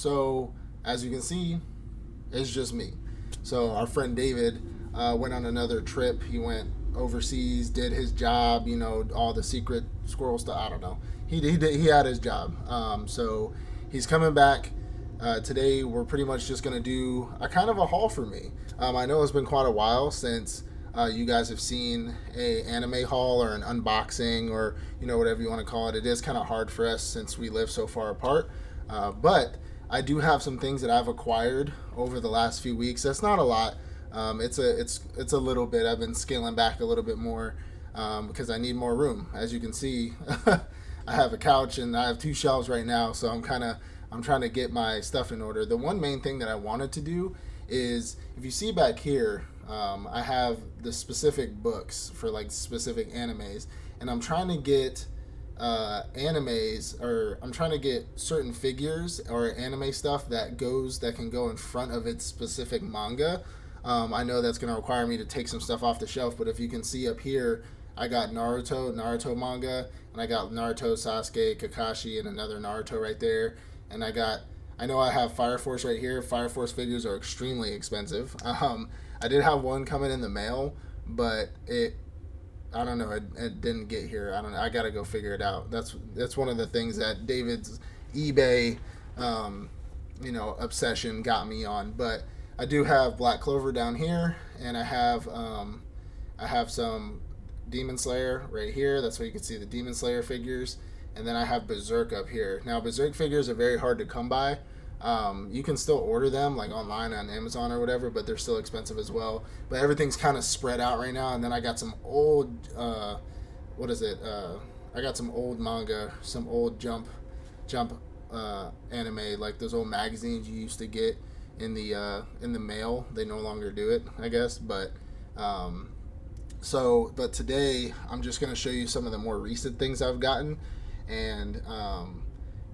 So, as you can see, it's just me. So, our friend David went on another trip. He went overseas, did his job, all the secret squirrel stuff. I don't know. He had his job. So, he's coming back. Today, we're pretty much just going to do a kind of a haul for me. I know it's been quite a while since you guys have seen a anime haul or an unboxing or whatever you want to call it. It is kind of hard for us since we live so far apart, but I do have some things that I've acquired over the last few weeks. That's not a lot. It's a little bit. I've been scaling back a little bit more because I need more room. As you can see, I have a couch and I have two shelves right now, so I'm trying to get my stuff in order. The one main thing that I wanted to do is, if you see back here, I have the specific books for like specific animes, and I'm trying to get animes, or I'm trying to get certain figures or anime stuff that can go in front of its specific manga. I know that's going to require me to take some stuff off the shelf, but if you can see up here, I got Naruto manga, and I got Naruto, Sasuke, Kakashi, and another Naruto right there. And I know I have Fire Force right here. Fire Force figures are extremely expensive. I did have one coming in the mail, but I don't know, it didn't get here. I don't know. I got to go figure it out. That's one of the things that David's eBay, obsession got me on. But I do have Black Clover down here, and I have some Demon Slayer right here. That's where you can see the Demon Slayer figures. And then I have Berserk up here. Now, Berserk figures are very hard to come by. You can still order them like online on Amazon or whatever, but they're still expensive as well. But everything's kind of spread out right now. And then I got some old, I got some old manga, some old jump anime, like those old magazines you used to get in the mail. They no longer do it, I guess. But but today I'm just gonna show you some of the more recent things I've gotten, and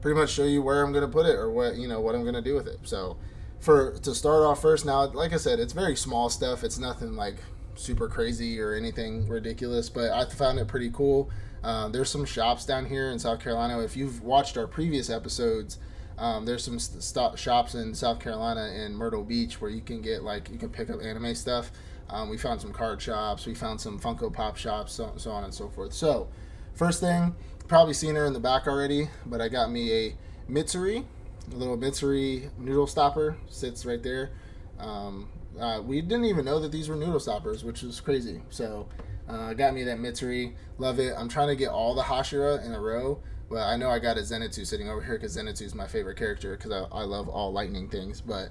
pretty much show you where I'm going to put it, or what I'm going to do with it. So to start off first, now, like I said, it's very small stuff. It's nothing like super crazy or anything ridiculous, but I found it pretty cool. There's some shops down here in South Carolina. If you've watched our previous episodes, there's some shops in South Carolina in Myrtle Beach where you can get you can pick up anime stuff. We found some card shops. We found some Funko Pop shops, so on and so forth. So first thing, probably seen her in the back already, but I got me a Mitsuri, a little Mitsuri noodle stopper, sits right there. We didn't even know that these were noodle stoppers, which is crazy. So I got me that Mitsuri, love it. I'm trying to get all the Hashira in a row, but I know I got a Zenitsu sitting over here because Zenitsu is my favorite character because I love all lightning things, but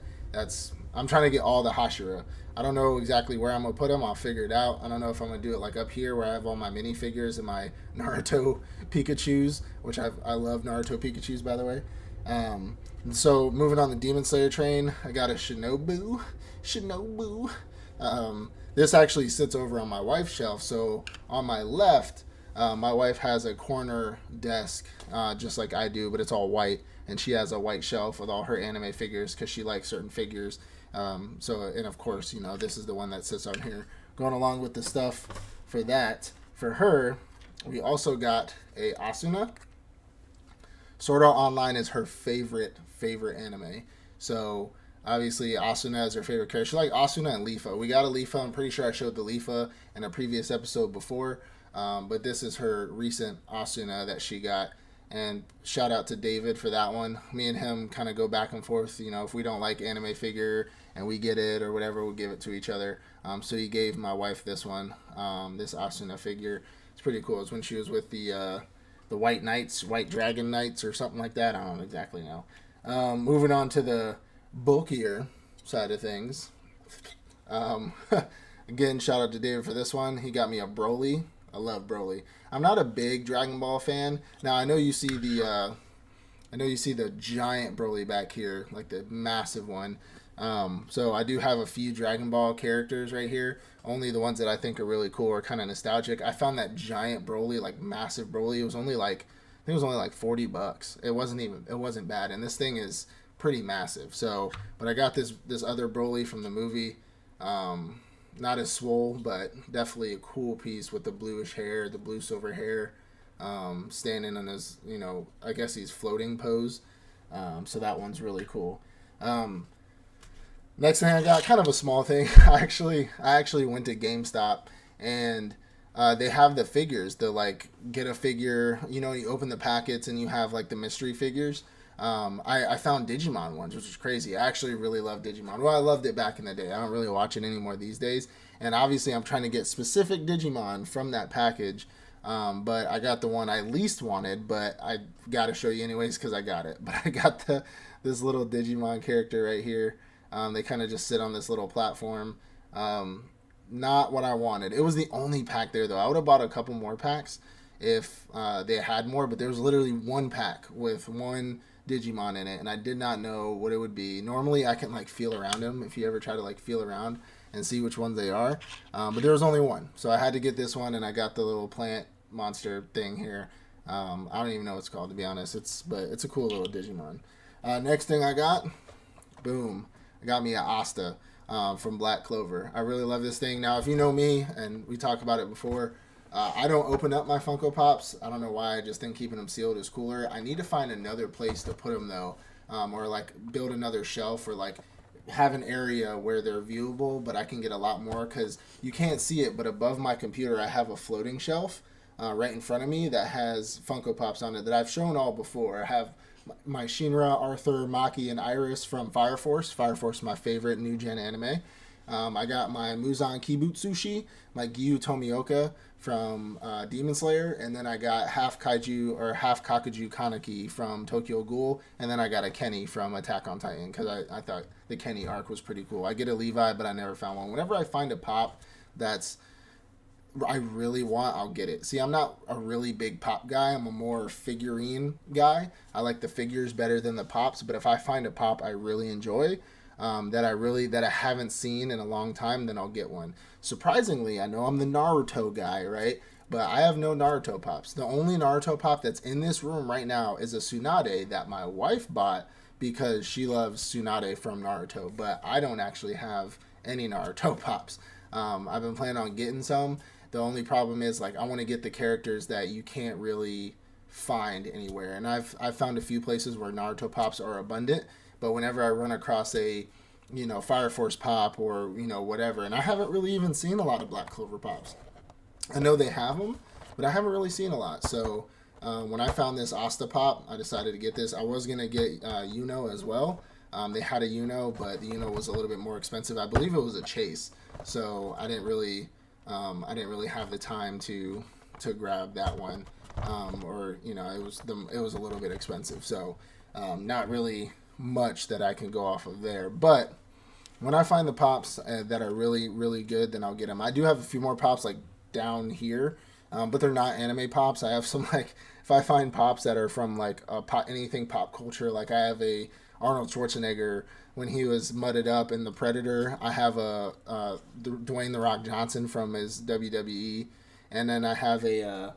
I'm trying to get all the Hashira. I don't know exactly where I'm going to put them. I'll figure it out. I don't know if I'm going to do it like up here where I have all my minifigures and my Naruto Pikachus, which I love Naruto Pikachus, by the way. So moving on the Demon Slayer train, I got a Shinobu. This actually sits over on my wife's shelf. So on my left, my wife has a corner desk just like I do, but it's all white. And she has a white shelf with all her anime figures because she likes certain figures. And of course, this is the one that sits on here. Going along with the stuff for that, for her, we also got a Asuna. Sword Art Online is her favorite anime. So obviously Asuna is her favorite character. She likes Asuna and Lifa. We got a Lifa. I'm pretty sure I showed the Lifa in a previous episode before. But this is her recent Asuna that she got. And shout out to David for that one. Me and him kind of go back and forth. If we don't like anime figure and we get it or whatever, we'll give it to each other. So he gave my wife this one, this Asuna figure. It's pretty cool. It's when she was with the White Knights, White Dragon Knights or something like that. I don't exactly know. Moving on to the bulkier side of things. Again, shout out to David for this one. He got me a Broly. I love Broly. I'm not a big Dragon Ball fan. Now I know you see the giant Broly back here, like the massive one. So I do have a few Dragon Ball characters right here. Only the ones that I think are really cool or kind of nostalgic. I found that giant Broly, like massive Broly, it was only like $40. It wasn't bad, and this thing is pretty massive. So, but I got this other Broly from the movie. Not as swole, but definitely a cool piece with the bluish hair, the blue silver hair, standing on his, I guess he's floating pose. So that one's really cool. Um, Next thing I got, kind of a small thing. I actually went to GameStop and they have the figures. The like get a figure. You open the packets and you have like the mystery figures. I found Digimon ones, which is crazy. I actually really love Digimon. Well, I loved it back in the day. I don't really watch it anymore these days. And obviously, I'm trying to get specific Digimon from that package. But I got the one I least wanted, but I got to show you anyways because I got it. But I got this little Digimon character right here. They kind of just sit on this little platform. Not what I wanted. It was the only pack there, though. I would have bought a couple more packs if they had more, but there was literally one pack with one Digimon in it, and I did not know what it would be. Normally, I can like feel around them if you ever try to like feel around and see which ones they are. But there was only one, so I had to get this one, and I got the little plant monster thing here. I don't even know what it's called, to be honest. But it's a cool little Digimon. Next thing I got, boom. I got me an Asta from Black Clover. I really love this thing. Now, if you know me, and we talked about it before, I don't open up my Funko Pops. I don't know why. I just think keeping them sealed is cooler. I need to find another place to put them, though, or like build another shelf or like have an area where they're viewable, but I can get a lot more because you can't see it, but above my computer, I have a floating shelf right in front of me that has Funko Pops on it that I've shown all before. I have my Shinra, Arthur, Maki, and Iris from Fire Force. Fire Force is my favorite new gen anime. I got my Muzan Kibutsushi, my Gyu Tomioka from Demon Slayer, and then I got half Kaiju or half Kakuju Kaneki from Tokyo Ghoul, and then I got a Kenny from Attack on Titan because I thought the Kenny arc was pretty cool. I get a Levi, but I never found one. Whenever I find a pop that's I really want, I'll get it. See, I'm not a really big pop guy. I'm a more figurine guy. I like the figures better than the pops, but if I find a pop I really enjoy, that I haven't seen in a long time, then I'll get one. Surprisingly, I know I'm the Naruto guy, right? But I have no Naruto pops. The only Naruto pop that's in this room right now is a Tsunade that my wife bought because she loves Tsunade from Naruto, but I don't actually have any Naruto pops. I've been planning on getting some. The only problem is like I want to get the characters that you can't really find anywhere, and I've found a few places where Naruto pops are abundant, but whenever I run across a Fire Force pop or whatever, and I haven't really even seen a lot of Black Clover pops. I know they have them, but I haven't really seen a lot. So when I found this Asta pop, I decided to get this. I was gonna get Yuno as well. They had a Yuno, but the Yuno was a little bit more expensive. I believe it was a chase, so I didn't really have the time to grab that one, or it was a little bit expensive. So not really much that I can go off of there. But when I find the pops that are really really good, then I'll get them. I do have a few more pops like down here, but they're not anime pops. I have some like if I find pops that are from like anything pop culture, like I have a Arnold Schwarzenegger when he was mudded up in The Predator. I have a Dwayne The Rock Johnson from his WWE, and then I have a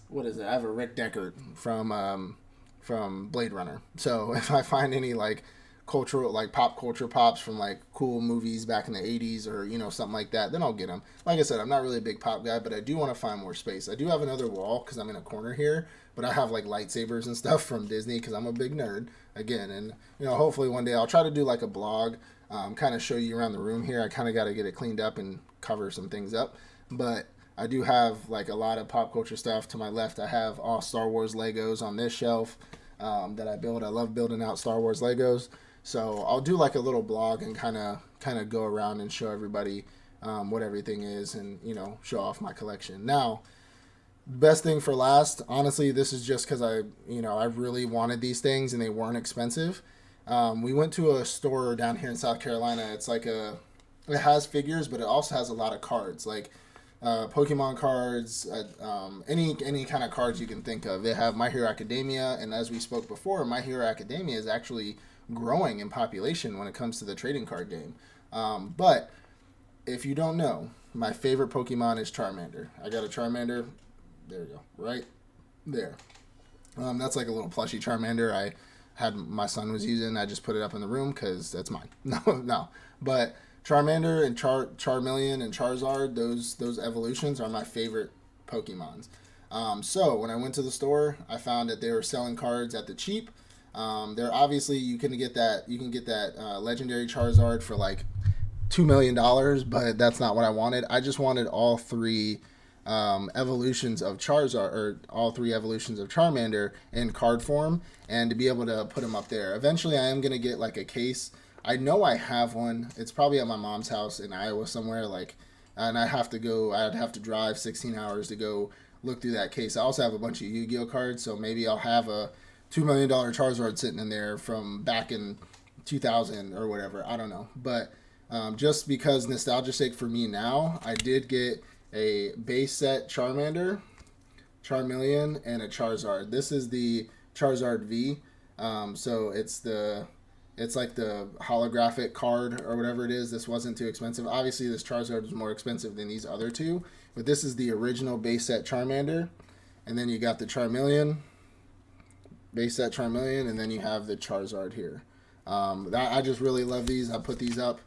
what is it? I have a Rick Deckard from Blade Runner. So if I find any like cultural, like pop culture pops from like cool movies back in the 80s or something like that, then I'll get them. Like I said, I'm not really a big pop guy, but I do want to find more space. I do have another wall because I'm in a corner here, but I have like lightsabers and stuff from Disney because I'm a big nerd again. And hopefully one day I'll try to do like a blog, kind of show you around the room here. I kind of got to get it cleaned up and cover some things up, but I do have like a lot of pop culture stuff. To my left, I have all Star Wars Legos on this shelf that I build. I love building out Star Wars Legos. So I'll do like a little blog and kind of go around and show everybody what everything is and show off my collection. Now, best thing for last, honestly, this is just because I really wanted these things and they weren't expensive. We went to a store down here in South Carolina. It's like it has figures, but it also has a lot of cards, like Pokemon cards, any kind of cards you can think of. They have My Hero Academia, and as we spoke before, My Hero Academia is actually growing in population when it comes to the trading card game. But if you don't know, my favorite Pokemon is Charmander. I got a Charmander. There we go. Right there. That's like a little plushy Charmander I had my son was using. I just put it up in the room because that's mine. No. But Charmander and Charmeleon and Charizard, those evolutions are my favorite Pokemons. So when I went to the store, I found that they were selling cards at the cheap. There obviously you can get that legendary Charizard for like $2 million, but that's not what I wanted. I just wanted all three evolutions of Charizard, or all three evolutions of Charmander in card form, and to be able to put them up there. Eventually, I am gonna get like a case. I know I have one. It's probably at my mom's house in Iowa somewhere. Like, and I have to go. I'd have to drive 16 hours to go look through that case. I also have a bunch of Yu-Gi-Oh cards, so maybe I'll have a $2 million Charizard sitting in there from back in 2000 or whatever. I don't know, but just because nostalgia sake for me now, I did get a base set Charmander, Charmeleon, and a Charizard. This is the Charizard V. So it's like the holographic card or whatever it is. This wasn't too expensive. Obviously, this Charizard was more expensive than these other two, but this is the original base set Charmander. And then you got the Charmeleon, base set Charmeleon, and then you have the Charizard here. I just really love these. I put these up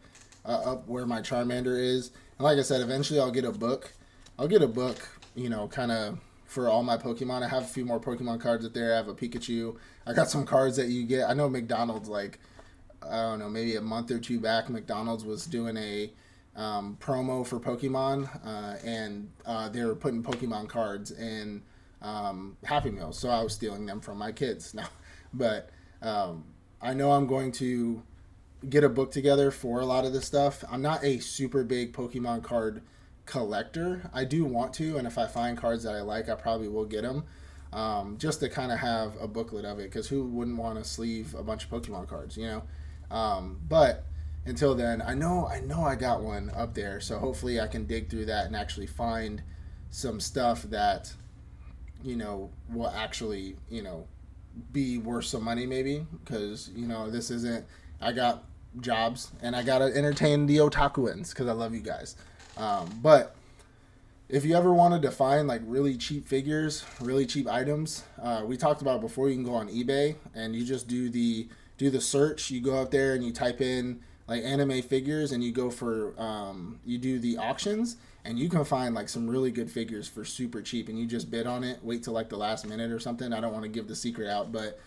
where my Charmander is. And like I said, eventually I'll get a book. Kind of for all my Pokemon. I have a few more Pokemon cards up there. I have a Pikachu. I got some cards that you get. I know McDonald's, like, I don't know, maybe a month or two back, McDonald's was doing a promo for Pokemon, and they were putting Pokemon cards in Happy Meals. So I was stealing them from my kids. No, but I know I'm going to get a book together for a lot of this stuff. I'm not a super big Pokemon card collector. I do want to, and if I find cards that I like, I probably will get them, just to kind of have a booklet of it, because who wouldn't want to sleeve a bunch of Pokemon cards, you know? But until then, I know I got one up there, so hopefully I can dig through that and actually find some stuff that, will actually, be worth some money maybe, because, this isn't, I got jobs and I gotta entertain the otakuans because I love you guys. But if you ever wanted to find like really cheap figures, really cheap items, we talked about before, you can go on eBay and you just do the search. You go out there and you type in like anime figures and you go for you do the auctions, and you can find like some really good figures for super cheap, and you just bid on it. Wait till like the last minute or something. I don't want to give the secret out, but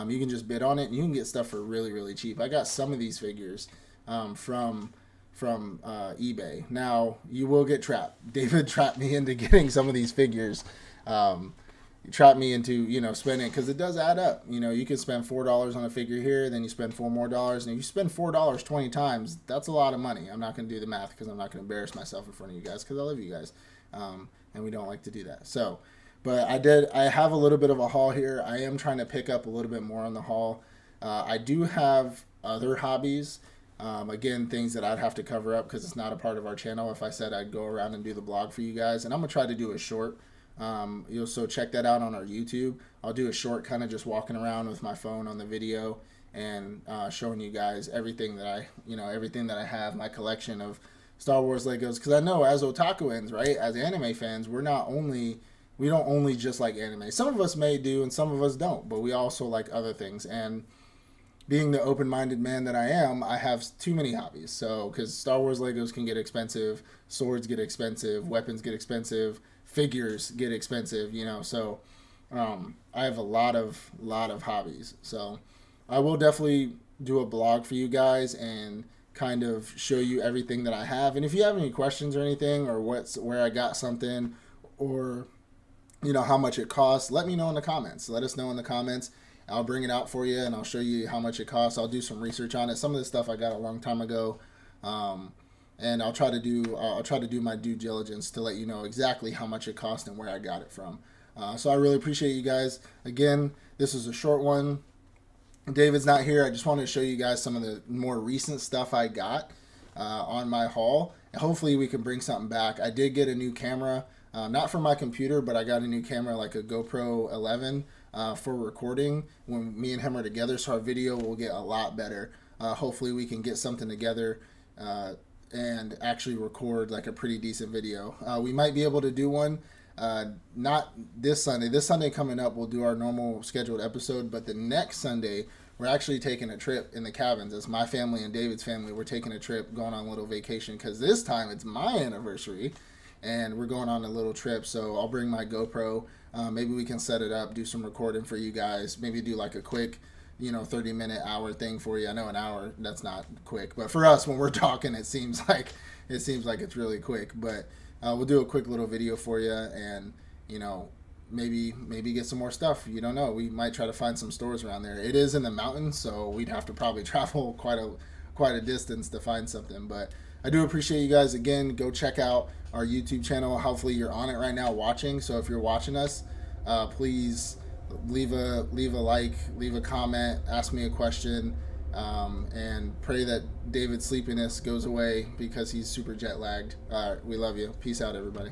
you can just bid on it and you can get stuff for really, really cheap. I got some of these figures from eBay. Now, you will get trapped. David trapped me into getting some of these figures. He trapped me into, spending, because it does add up. You can spend $4 on a figure here, then you spend $4 more, and if you spend $4 20 times, that's a lot of money. I'm not going to do the math because I'm not going to embarrass myself in front of you guys, because I love you guys, and we don't like to do that. So, but I have a little bit of a haul here. I am trying to pick up a little bit more on the haul. I do have other hobbies. Again, things that I'd have to cover up because it's not a part of our channel. If I said I'd go around and do the blog for you guys, and I'm going to try to do a short. You'll so check that out on our YouTube. I'll do a short kind of just walking around with my phone on the video and showing you guys everything that I have, my collection of Star Wars Legos. Because I know as otakuans, right, as anime fans, we don't only just like anime. Some of us may do and some of us don't, but we also like other things. And being the open-minded man that I am, I have too many hobbies. So, because Star Wars Legos can get expensive, swords get expensive, weapons get expensive, figures get expensive, So, I have a lot of hobbies. So, I will definitely do a blog for you guys and kind of show you everything that I have. And if you have any questions or anything, or where I got something, or how much it costs, let me know in the comments. Let us know in the comments. I'll bring it out for you and I'll show you how much it costs. I'll do some research on it. Some of the stuff I got a long time ago, and I'll try to do my due diligence to let you know exactly how much it cost and where I got it from. So I really appreciate you guys. Again, this is a short one. David's not here. I just wanted to show you guys some of the more recent stuff I got on my haul. And hopefully we can bring something back. I did get a new camera, not for my computer, but I got a new camera, like a GoPro 11. For recording when me and him are together, so our video will get a lot better. Hopefully we can get something together and actually record like a pretty decent video. We might be able to do one, not this Sunday. This Sunday coming up, we'll do our normal scheduled episode, but the next Sunday, we're actually taking a trip in the cabins. It's my family and David's family. We're taking a trip, going on a little vacation, because this time it's my anniversary, and we're going on a little trip, so I'll bring my GoPro. Maybe we can set it up, do some recording for you guys, maybe do like a quick 30-minute hour thing for you. I know an hour, that's not quick, but for us when we're talking, it seems like it's really quick. But we'll do a quick little video for you, and maybe get some more stuff. You don't know. We might try to find some stores around there. It is in the mountains, so we'd have to probably travel quite a distance to find something. But I do appreciate you guys. Again, go check out our YouTube channel. Hopefully you're on it right now watching. So if you're watching us, please leave a like, leave a comment, ask me a question, and pray that David's sleepiness goes away because he's super jet lagged. All right, we love you. Peace out, everybody.